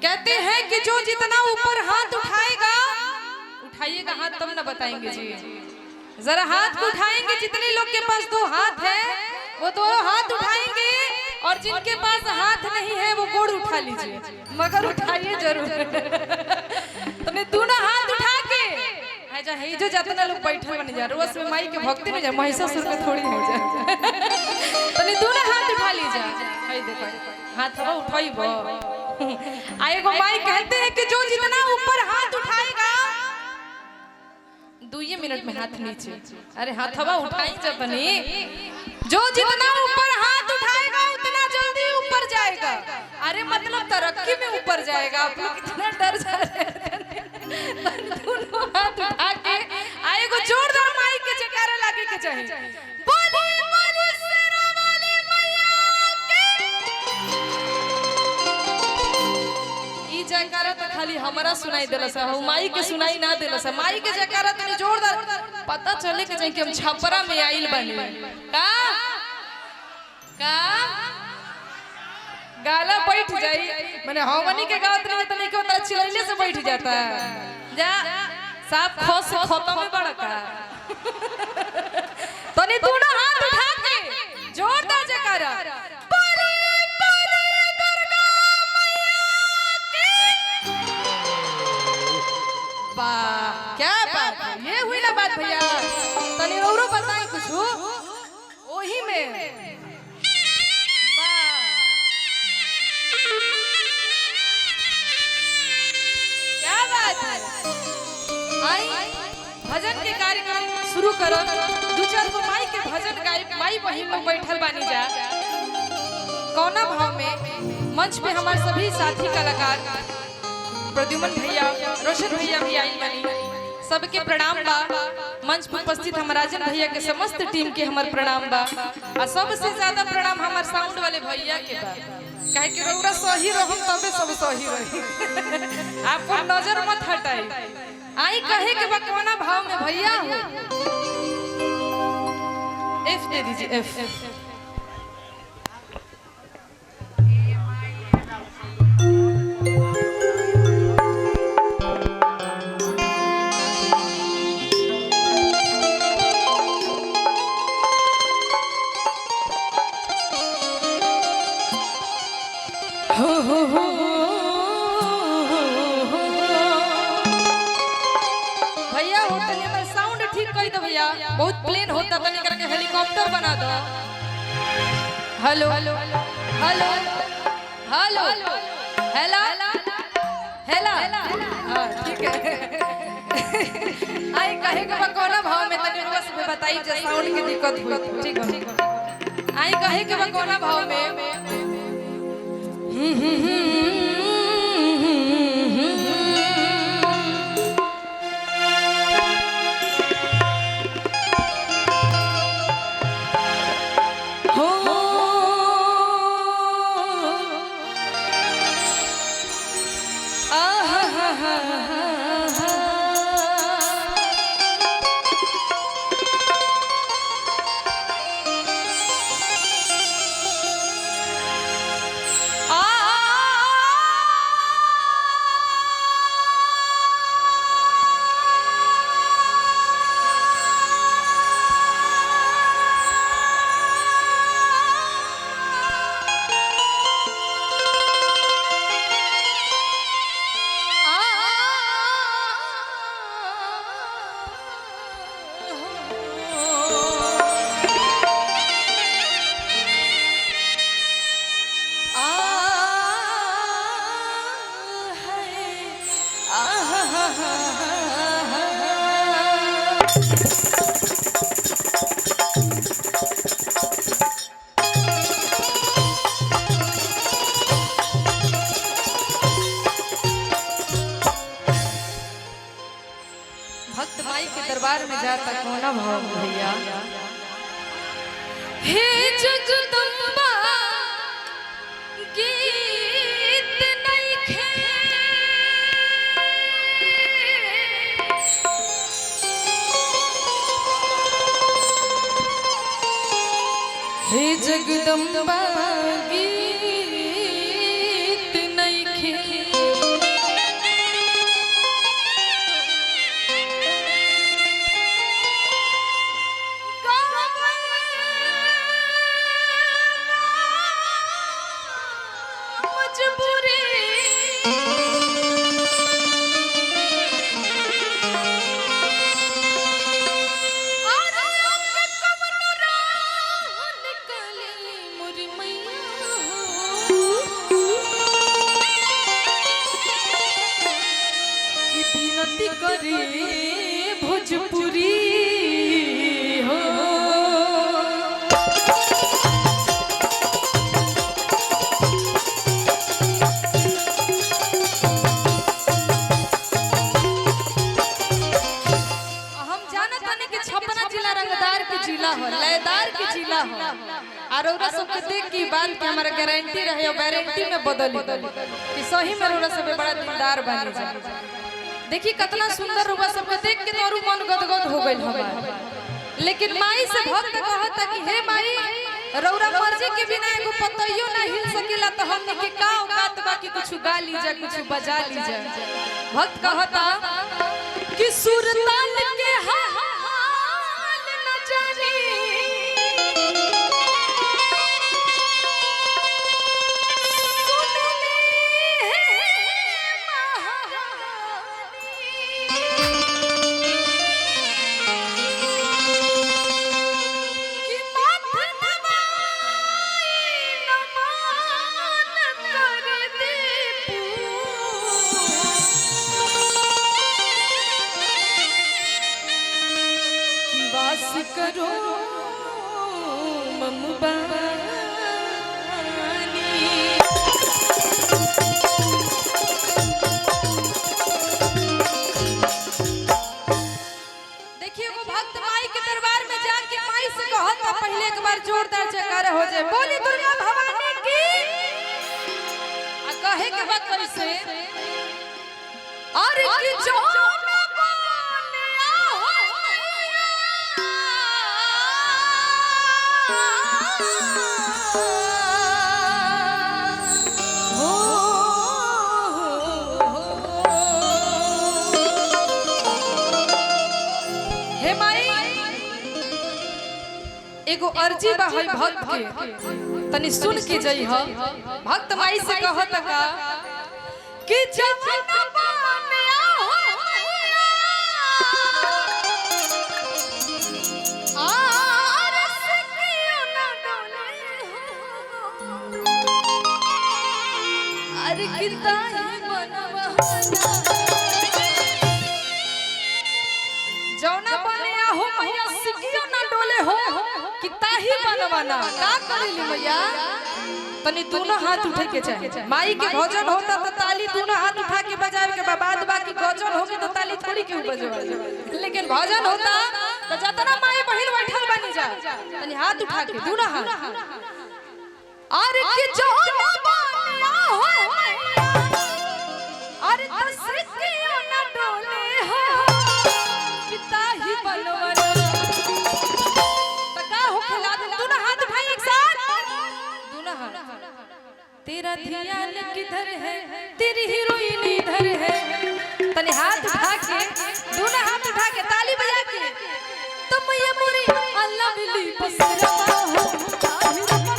कहते हैं कि जो जितना ऊपर हाथ उठाएगा, उठाइएगा हाथ तब ना बताएंगे जी, जरा हाथ को उठाएंगे। जितने लोग के पास दो हाथ है वो दो हाथ उठाएंगे, और जिनके पास हाथ नहीं है वो गोड़ उठा लीजिए, मगर उठाइए जरूर। तुमने दोनों हाथ उठा के जा है जो जितना लोग बैठे बन जा रोज में माई के भक्ति नहीं जा, महिषासुर में थोड़ी हो जा। तुमने दोनों हाथ उठा लीजिए, हाय देखो हाथ हवा उठाइबो। आएगो माई कहते हैं कि जो जितना ऊपर हाथ उठाएगा, 2 मिनट में हाथ नीचे। अरे हाथ हवा उठाई जब बनी, जो जितना ऊपर हाथ उठाएगा उतना जल्दी ऊपर जाएगा। अरे मतलब तरक्की में ऊपर जाएगा। आप लोग कितना डर जा रहे हैं। दोनों हाथ उठा के आएगो जोरदार माई के जयकारा लागे के चाहिए। बोली बोली शेरा वाली मैया की। ई जयकारा तो खाली हमरा सुनाई देलस है, माई के सुनाई ना देलस है। माई के जयकारा तनी जोरदार पता चले के जाए कि हम छपरा में आइल बनी का गाला बैठ जाई। माने हमनी के गावत नहीं त नहीं को तरह चिलैले से बैठ जाता है। जा साफ खोस से खत्म में बड़ा का। तनी दोनों हाथ उठा के जोरदार जयकारा। बोली बोली दुर्गा मैया की। वाह क्या बात है, ये हुई ना बात भैया। तनी औरो बताई कुछ ओही में। आई भजन के कार्यक्रम शुरू करो। 2-4 गो माई के भजन गाय माई बहिन लोग बैठल बानी जा। कौना भाव में मंच पे हमारे सभी साथी कलाकार प्रद्युमन भैया, रोशन भैया भी आई बनी, सबके प्रणाम बा। मंच पे उपस्थित हम राजन भैया के समस्त टीम के हमार प्रणाम बा। और सबसे ज्यादा प्रणाम हमार साउंड वाले भैया के बा, काहे कि रउरा सही रहम तबे सब सही रही। आपको नजर मत हटाई। आई कहे के बकवाना भाव में भैया हो। एफ दे दीजिए, एफ। भैया हो तनी हमर साउंड ठीक कर दो भैया, बहुत प्लेन होता, तनी करके हेलीकॉप्टर बना दो। Hello hello hello hello hello hello, हां ठीक है। आई कहे के बकवाना भाव में तनी बस बताई जे साउंड की दिक्कत हुई। ठीक है आई कहे के बकवाना भाव में। भक्त माई के दरबार में जाता कोना भाव भैया। हे जगदम्बा गीत नइखे, हे जगदम्बा गीत नइखे। रौरा सबके देख की बात के हमारा गारंटी रहे और गारंटी में बदली कि सही में रौरा सब बड़ा दिलदार बनी जा। देखी कितना सुंदर रौरा सबके देख के तोरू मन गदगद हो गइल हमार। लेकिन माई से भक्त कहता कि हे माई रौरा मर्जी के बिना एगो पतइयो ना हिल सकेला तो हमनी के का औकात बा कि कुछ गा लीजा कुछ बजा लीजा। भक्त कहता कि सुरताल के हाल न जानी करो ममबानी। देखिए वो भक्त माई के दरबार में जाके माई से कहता पहले एक बार जोरदार जयकारा हो जाए बोली दुर्गा भवानी की। आ कहे के बाद कैसे अरे कि जो एगो अर्जी बा है भक्त के तनी सुन के जई ह। भक्त माई से कहत का कि जवनबा में आर सकियो न डोले अरे किताई बनवा जौना बने हो मैया सिकियो न डोले हो किताही बनवाना का करेली मैया। तनी दोनों हाथ उठे के चाहे माई के भजन होता तो ताली दोनों हाथ उठा के बजावे के बाद बाकी गजन होके तो ताली थोड़ी के बजावे। लेकिन भजन होता तो जतना माई बहिन बैठल बनी जा तनी हाथ उठा के दोनों हाथ अरे के जौना बनिया हो अरे तसकियो न डोले हो किताही बनवाना तेरा ध्यान किधर है तेरी हीरोइन इधर है। तने हाथ उठा के दोनों हाथ उठा के ताली बजा के तो मैया मोरी अल्लाह मिली बसरा हो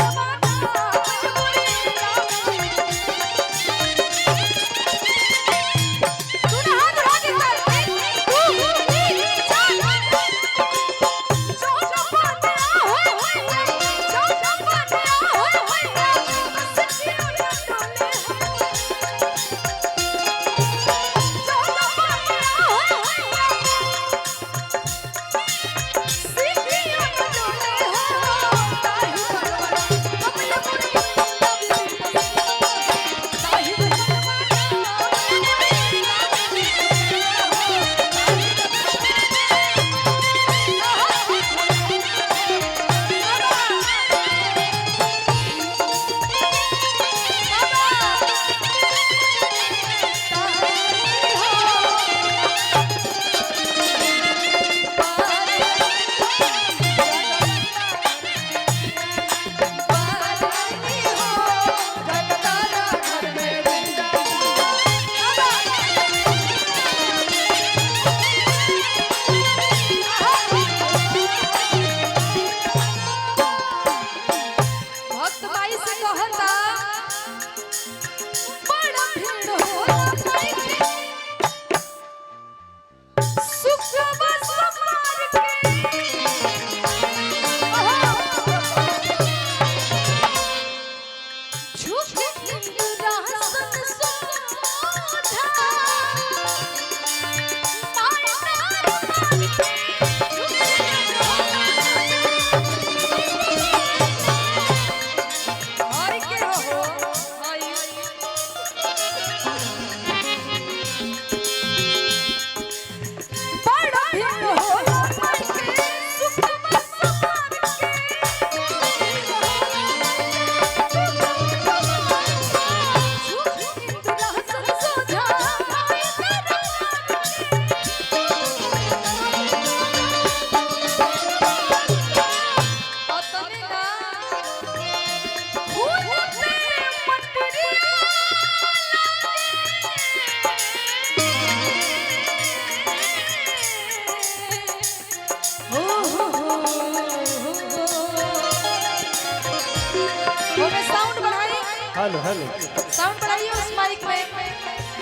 हेलो हेलो साउंड बढ़ाइए उस माइक में।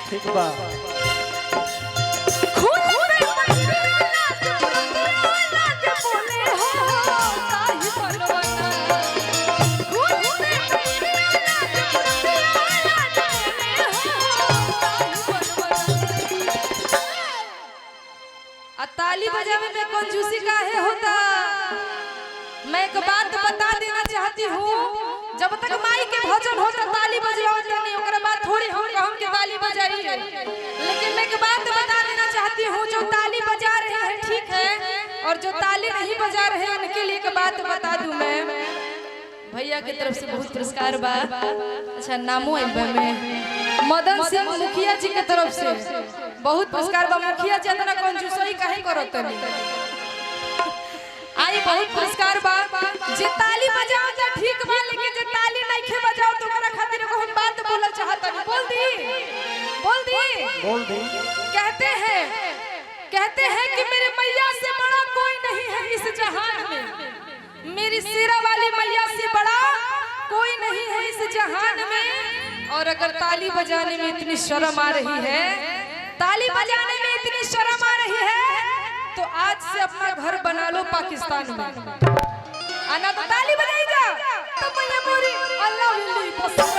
ठीक बा ताली बजावे में कंजूसी काहे होता। मैं एक बात बता देना चाहती हूँ, जब तक माई के भजन होता ताली बजाओ नहीं, ओकरा बाद थोड़ी हम कहूँ कि ताली बजाइए। लेकिन मैं एक बात बता देना चाहती हूँ, जो ताली बजा रहे हैं ठीक है, और जो ताली नहीं बजा रहे हैं उनके लिए एक बात बता दूं मैं। भैया की तरफ से बहुत पुरस्कार बा। अच्छा नामो में मदन सिंह मुखिया जी के तरफ से बहुत पुरस्कार बा। मुखिया जी इतना कंजूसई काहे करत नहीं। आई बहुत पुरस्कार बा। जे ताली बजाओ त ठीक बा, लेकिन जे ताली नहीं खे बजाओ तो ओकरा खातिर को हम बात बोलल चाहत नहीं। बोल दी कहते हैं कि मेरे मैया से बड़ा कोई नहीं है इस जहान में। मेरी सिरा वाली मैया से बड़ा कोई नहीं है इस जहान में। और अगर ताली बजाने में इतनी शर्म आ रही है, ताली बजाने में इतनी शर्म आ रही है, तो आज से अपना घर बना लो पाकिस्तान में। आना तो ताली बजाएगा तो मैया मोरी अल्लाह विल्ली पसंद।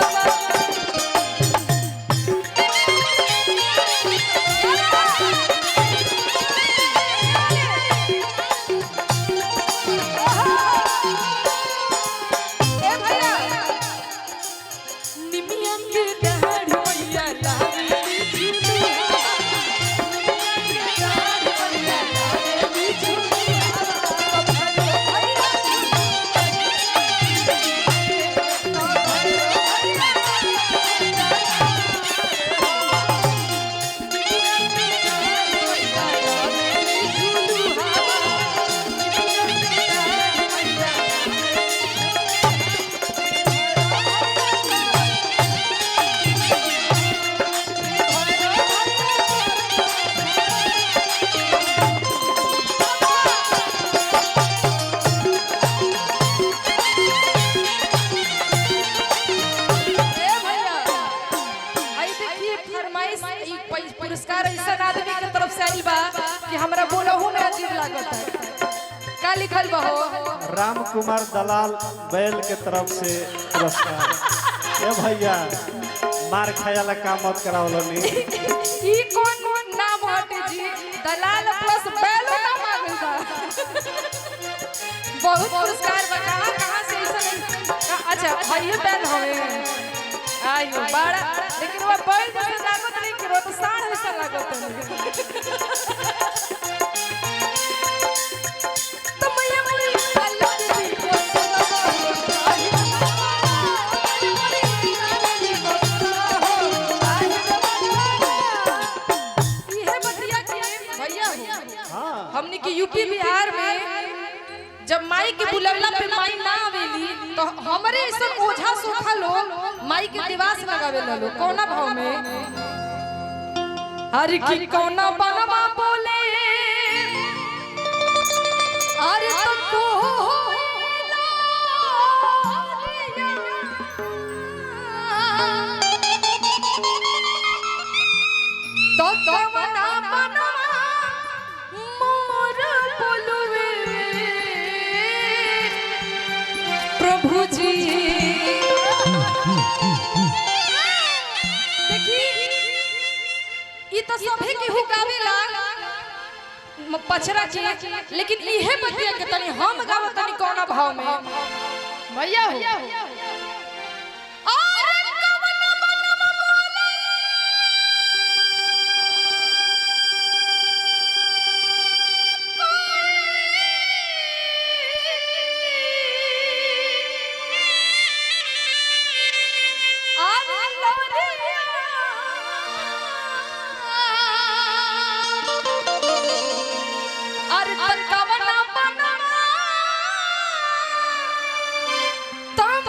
पुरस्कार ऐसा आदमी के तरफ से आई बा कि हमरा बोलहु में अजीब लागत है। का लिखल बा हो? राम कुमार दलाल बैल के तरफ से पुरस्कार। ए भैया मार खाया काम मत करावलो नी। ई कौन नाम हटे जी? दलाल प्लस बैल ना मांगल बा। बहुत पुरस्कार बा। कहां से ऐसा। अच्छा भैया बैल होवे आयो बड़ा, लेकिन वो बैल जैसे लागत नहीं करो तो साढ़ ऐसा लागत है। तो मैया मोरी अल्लाह के दी को ये बतिया के भैया हो। हमनी के यूपी बिहार में जब माई के बुलवला पे माई ना आवेली तो हमरे ऐसा ओझा सोखा लोग माई के दिवास लगावे लो। कोना भाव में हर की कोना बनवा बोले अरे तो को तो कवना बनवा मोर बोलवे प्रभु जी। तो सभी के हुकावेला पछरा के, लेकिन इहे बतिया के तनी हम गाव तनी कोना भाव में भैया हो। तब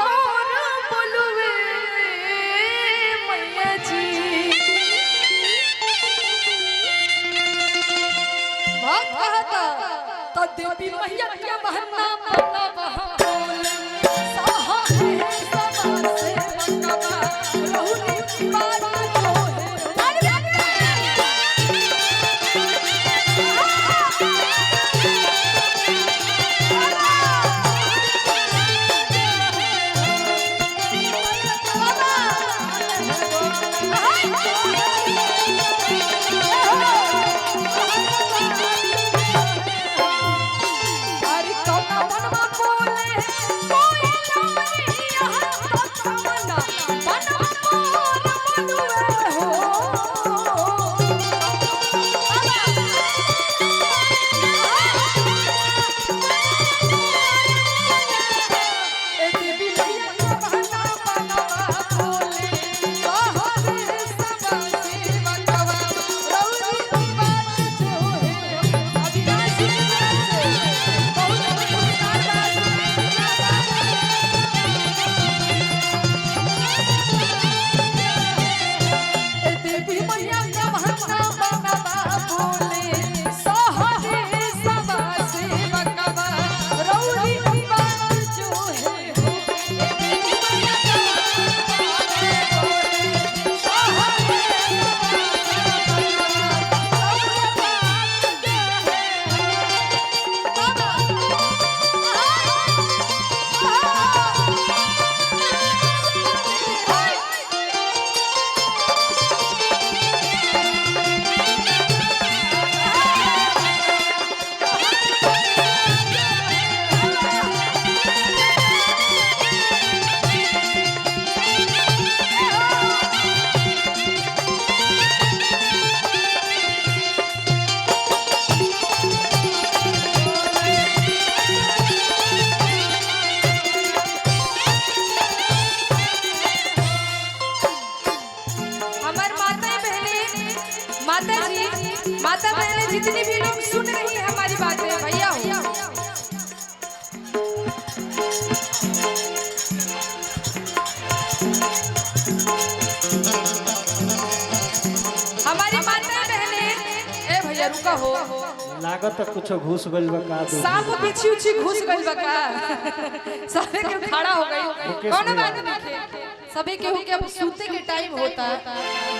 हमारी माता जी माता बहने जितनी भी लोग सुन रही है हमारी बातें भैया हमारी माता बहने ए भैया रुका हो लागत है कुछ घुस गइल बा का दो सांप बिच्छी उच्छी घुस गइल बा का सबे के खड़ा हो गई कौन बात नहीं सभी के हो के अब सूते के टाइम होता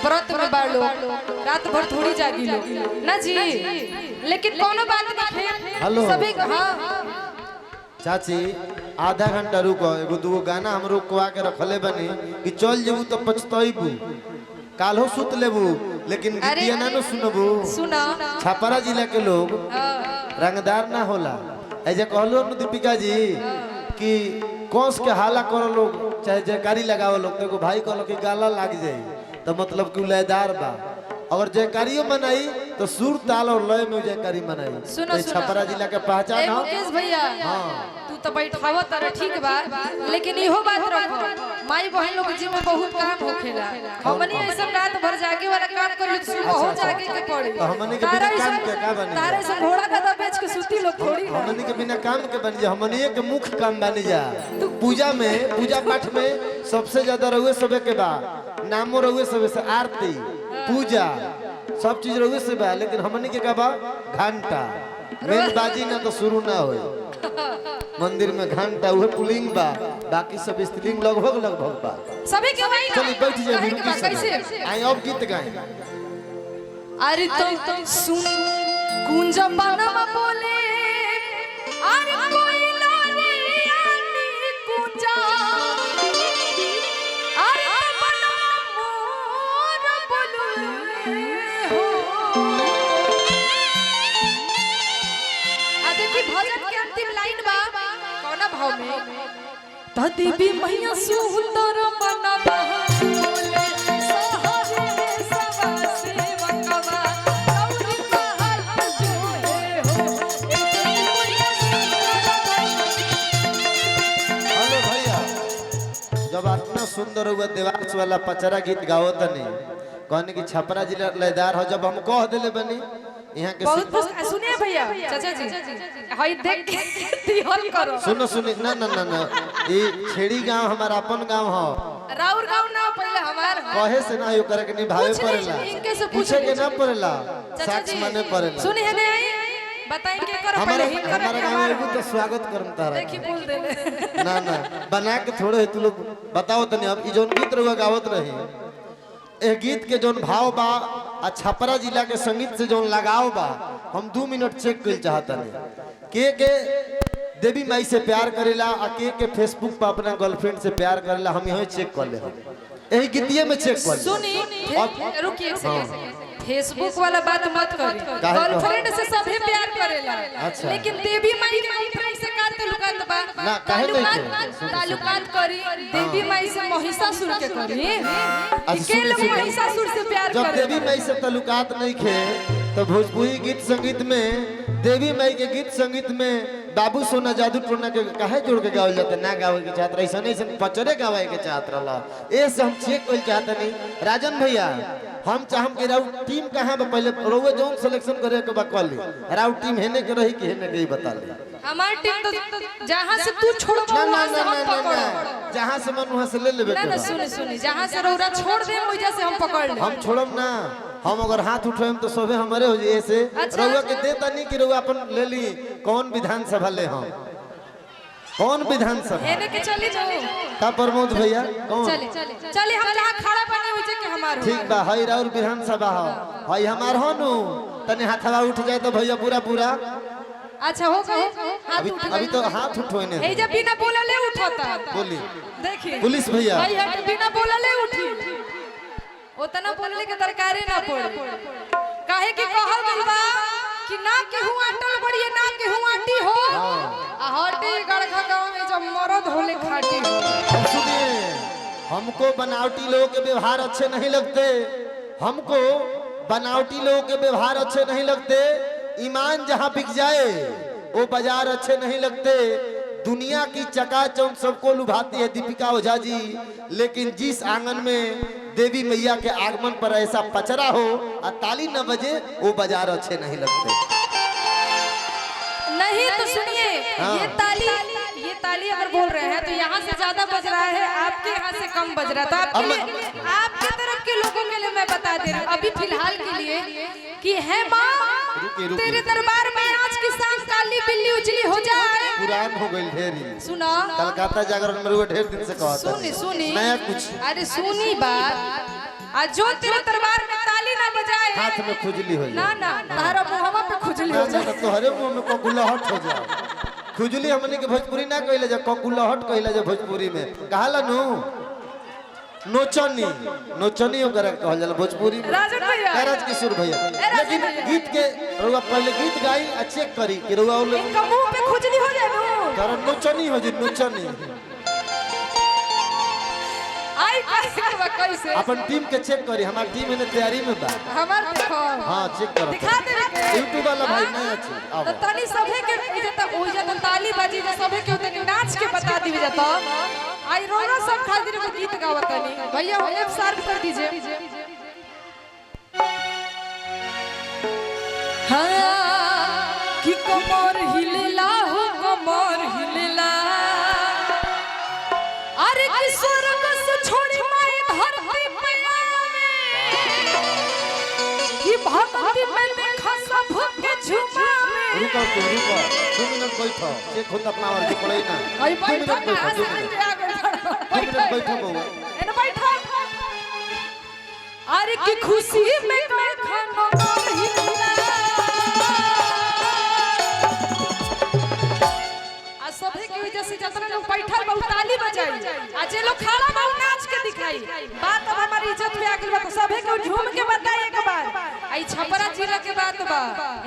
व्रत में बाड़ लोग रात भर थोड़ी जागी लोग ना जी लेकिन कोनो बात नहीं हेलो। सभी हां चाची आधा घंटा रुको एगो दूगो गाना हम रुकवा के रखले बनी कि चल जेबू तो पछतइबू काल्हो सुत लेबू लेकिन गीतिया ना सुनबू सुना छपरा जिला के लोग रंगदार ना होला ऐसे कहलो न दीपिका जी कि कौस के हाला करो लोग चाहे जयकारी लगाओ लोग तो भाई कहलो कि गाला लाग जाए तो मतलब कि लयदार बा अगर जयकारियों मनाई तो सुर ताल और लय में जयकारी मनाई सुनो, तो छपरा जिला के पहचान हो मुकेश भैया हाँ। तू तो बैठावो तर ठीक बा लेकिन इहो बात रखो माई बहन लोग जी में बहुत काम होखेला हमनी ऐसा रात भर जागे वाला काम कर लो सुबह हो जागे के पड़ी तो हमनी के बिना काम के का बनी तारे से घोड़ा गधा बेच के सूती लोग थोड़ी ना। हमनी के बिना काम के बन जा हमनी के मुख्य काम बन जा पूजा में पूजा पाठ में सबसे ज्यादा रहुए सबे के बा नामो रहुए सबे से आरती पूजा सब चीज रहुए से बा लेकिन हमनी के का बा घंटा मेन बाजी ना तो शुरू ना होई मंदिर में घंटा उहे पुलिंग बा बाकी सब स्त्रीलिंग लगभग बा सभी के वही चलिए बैठ जाइए कैसे आई अब गीत गाएं अरे तो सुन कुंज बनवा बोले अरे कोई लारी आनी कुंजा अरे बनवा मोर बोले हो आ देखी भजन के अंतिम लाइन बा कौना भाव में त देवी मैया सुंदर बनवा बोले सहारे सवा सेवकवा गौरी पहाड़ जोड़े हो हेलो भैया जब इतना सुंदर हुआ देवास वाला पचरा गीत गाओ तनी कहने की छपरा जिला लयदार हो जब हम कह देले बनी यहाँ के बहुत सुनिए भैया चाचा जी हई देख के दिहल करो सुनो सुनी ना ना ना ना ये छेड़ी गांव हमारा अपन गांव हो राउर गांव ना पहले हमार कहे से ना यो करे के निभावे पूछ ली, पड़ेला इनके से पूछ पूछे के ली। ना पड़ेला चाचा साक्ष जी माने पड़ेला सुनी है नहीं बताएं के करो हमारे पहले ही हमारे गांव में एगो तो स्वागत करम तारा देखी बोल देले ना ना बना के थोड़े तू लोग बताओ तनी अब ई जोन गीत रहुआ गावत रही ए गीत के जोन भाव बा आ छपरा जिला के संगीत से जोन लगाव बा हम 2 मिनट चेक कर चाहतनी के देवी माई से प्यार करेला आ के फेसबुक पर अपना गर्लफ्रेंड से प्यार करेला हम यही चेक कर ले यही गीतिये में चेक कर ले सुनी रुकिए एक सेकंड फेसबुक वाला बात मत करी काहे गर्लफ्रेंड से सभी प्यार करेला अच्छा। लेकिन देवी माई के गर्लफ्रेंड से का ताल्लुकात बा ना, काहे नहीं के? ताल्लुकात करी देवी माई से महिषासुर के करी के सुन, लोग सुन। महिषासुर से प्यार जब करेला देवी माई से ताल्लुकात नहीं खे तो भोजपुरी गीत संगीत में देवी माई के गीत संगीत में बाबू सोना जादू टोना के काहे जोड़ के गावल जाते ना गावे के चाहत रही सने से पचरे गावे के चाहत रहला ए से हम चेक कइल चाहत नहीं राजन भैया हम चाहम के राउ टीम कहां बा पहले रोवे जोन सिलेक्शन करे के बा कॉल राउ टीम हेने के रही कि हेने के बता ले हमार टीम तो जहां से तू छोड़बो ना ना वहां ना से हम ना पकड़ो ना जहां से मन वहां से ले लेबे ना ना सुनी सुनी जहां से रौरा छोड़ दे ओइजा से हम पकड़ ले हम छोड़म ना हम अगर हाथ उठाएम तो सबे हमारे हो जाए ऐसे अच्छा, रउआ अच्छा। के देता नहीं कि रउआ अपन ले ली कौन विधानसभा ले हम कौन विधानसभा हेने के चली जाओ का प्रमोद भैया कौन चले हम जहां खड़ा बने ओइजे के हमार हो ठीक बा हई राउर विधानसभा हो हई हमार हो नु तने हाथवा उठ जाए तो भैया पूरा पूरा अच्छा हो गए हाथ अभी उठ अभी तो हाथ उठोने ए जब बिना बोलले उठता बोली देखी पुलिस भैया भाई हट बिना बोलले उठी उतना बोलले के दरकारे ना पड़े काहे कि कहल गइल बा कि ना केहू आटल बड़िए ना केहू आटी हो आ हटी गड़खा गांव में जब मरद होले खाटी हो अब सुनिए हमको बनावटी लोगों के व्यवहार अच्छे नहीं लगते हमको बनावटी लोगों के व्यवहार अच्छे नहीं लगते ईमान जहाँ बिक जाए वो बाजार अच्छे नहीं लगते दुनिया की चकाचौंध सबको लुभाती है दीपिका ओझा जी, लेकिन जिस आंगन में देवी मैया के आगमन पर ऐसा पचरा हो और ताली न बजे, वो बाजार अच्छे नहीं लगते। नहीं तो सुनिए, हाँ। ये ताली अगर बोल रहे हैं तो यहाँ से ज्यादा बज रहा है, आपके यहाँ से कम बज रहा है। तो आपके तरफ के लोगों के लिए मैं बता दे रही हूँ अभी फिलहाल के लिए कि है माँ तेरे दरबार में आज की शाम काली बिल्ली उजली हो जाए। पुरान हो गई ढेरी। सुना कलकत्ता जागरण में वो ढेर दिन से कहता है। सुनी नया कुछ। अरे सुनी बात, आज जो तेरे दरबार में ताली ना बजाए हाथ में खुजली हो जाए। ना तारा मुहवा पे खुजली हो जाए। तो हरे मुंह में कोकुलहट हो जाए। खुजली हमने के भोजपुरी ना कहले जा, कोकुलहट कहले जा भोजपुरी में। कहाला नु नोचनी नोचनी ओकरा कहल जाला भोजपुरी में। राजन भैया, राज किशोर भैया। लेकिन गीत के रुआ पहले गीत गाई आ चेक करी कि रुआ इनका मुंह पे खुजली हो जाए नु कर नोचनी हो जी नोचनी। आई कैसे अपन टीम के चेक करी, हमार टीम ने तैयारी में बा। हमार देखो हां चेक करो, दिखा दे यूट्यूब वाला भाई नहीं अच्छे। तो अब ताली सभे के इज्जत हो जाता, ताली बाजी जे सभे के उतनी नाच के बता दी जाता। आई रोना सब खातिर वो गीत गावत नहीं भैया, हो एक शार्प कर दीजिए। हाँ कि कमर हिलेला हो कमर हिलेला, अरे कि स्वर्ग से छोड़ी माई धरती पे आवे, कि भक्ति में देखा सब के झुमावे। रुको 2 मिनट बैठो, चेक होता अपना और जो पड़े ना। आई 2 मिनट बैठो ना, बैठो, 2 से मिनट आ गए बैठो बउआ। एने बैठो। अरे की खुशी में कर खानो हिला, आ सभे के वजह से जतना लोग बैठल बहुत ताली बजाई, आ जे लोग खड़ा बा नाच के दिखाई। बात अब हमारी इज्जत में आ गइल बा तो सभे के झूम के बताइए एक बार। आई छपरा जिला के बात बा,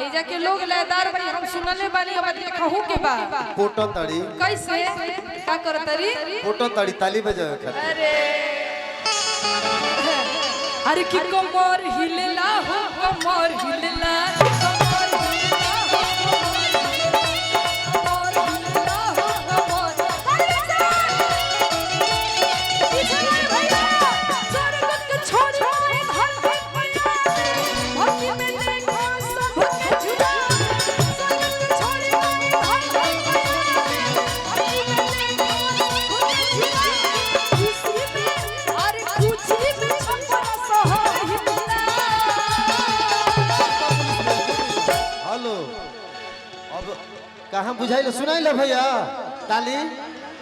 एजा के लोग लयदार बनी हम सुनले बानी, अब देखहु के बा। फोटो तड़ी कैसे का करतरी फोटो तड़ी ताली बजावे खातिर। अरे कि कमर हिलेला हो कमर हिलेला, कमर हिलेला हो कमर हिलेला हो कमर। पीछे वाले भैया स्वर्ग के छोड़ माए धरती पे आवे, भक्ति में देखो सब के झुमा। स्वर्ग के छोड़ माए धरती पे आवे, भक्ति में देखो सब के झुमा। खुशी में अरे खुशी में छपरा सहर हिलेला। हेलो अब कहां बुझाइल सुनाइल भैया? ताली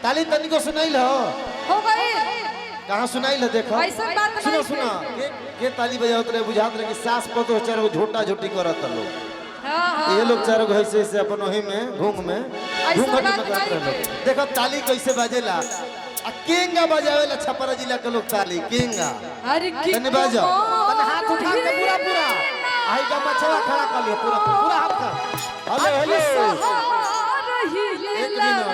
ताली तनिको सुनाइल हो गई कहां सुनाइल देखो। ऐसा बात सुनो नहीं सुनो के ताली बजावत रहे, बुझात रहे कि सास पतो चार गो झोटा झोटी करत लोग। हां ये लोग चार गो ऐसे से अपन ओही में घूंघ में घूंघट में करत रहे लोग। देखो ताली कैसे बजेला, आ केंगा बजावेला छपरा जिला के लोग ताली केंगा। अरे की तने बजाओ, तने हाथ उठा के पूरा पूरा आई का मछवा खड़ा कर लिया पूरा पूरा हाथ का। हेलो हेलो एक मिनट,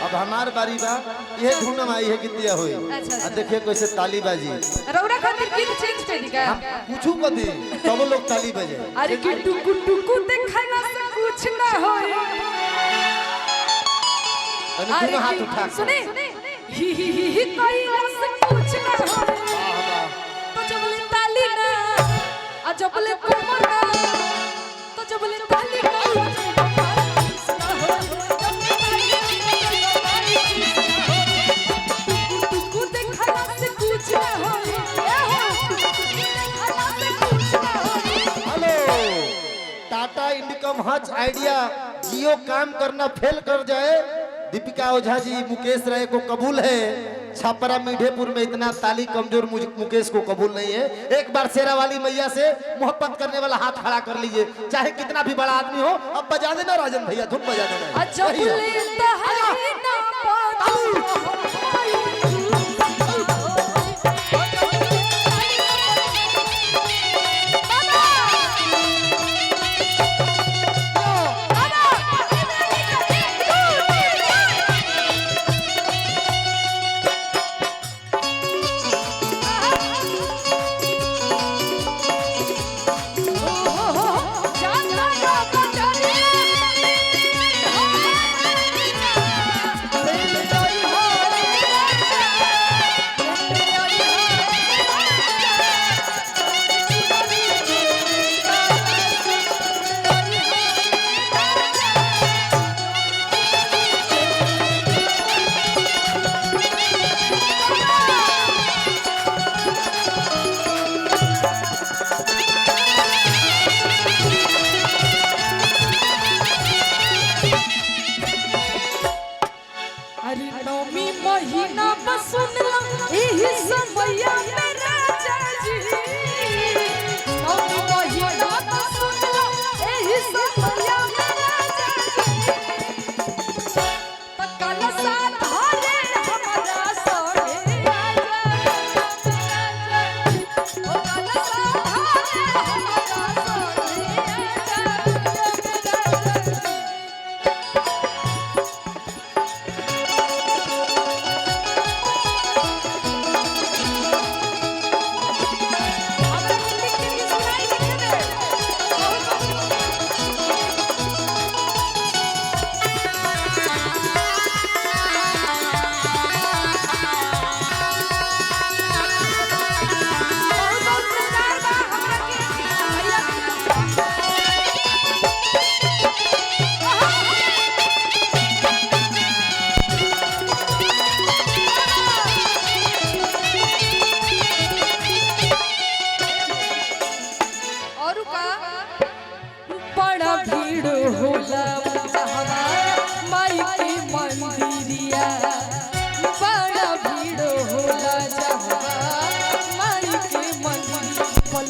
अब हमार बारी बा, ये धुनम आई है कितिया होई। अच्छा। आ देखिए कैसे ताली बाजी, रौरा खातिर गीत चेंज कर दी का। पूछू कदी सब लोग ताली बजे। अरे की टुकु टुकु देखला से कुछ ना होई। तने अरे दोनों हाथ उठा के सुने ही कइला से कुछ ना होई। वाह तो जब ले ताली ना आ जब ले कमर ना, तो जब ले ताली ना टुकु देखला से कुछ ना होई। देखला से कुछ ना होई। हेलो टाटा इंडिकम हच आइडिया जियो काम करना फेल कर जाए, दीपिका ओझा जी मुकेश राय को कबूल है। छपरा मीठेपुर में इतना ताली कमजोर मुकेश को कबूल नहीं है। एक बार शेरा वाली मैया से मोहब्बत करने वाला हाथ खड़ा कर लीजिए, चाहे कितना भी बड़ा आदमी हो। अब बजा देना राजन भैया, धुन बजा देना। जब ले तहरी ना पाता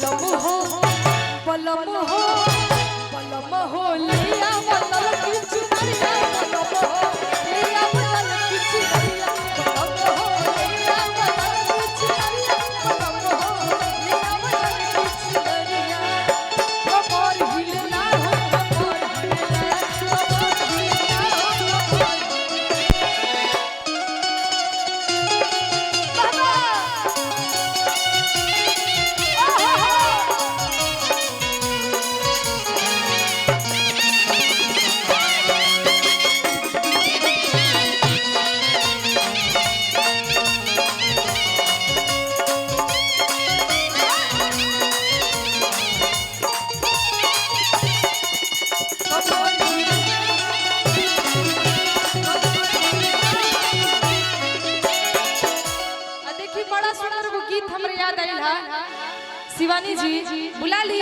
बलम हो बलम हो बलम हो लिया बदल की चुनरिया बलम हो लिया बदल की चुनरिया बलम हो लिया बदल की चुनरिया बलम हो लिया बदल की चुनरिया कमर हिलना हो कमर हिलना देखिए बड़ा सुंदर वो गीत हमरे याद आइल हा शिवानी जी बुला ली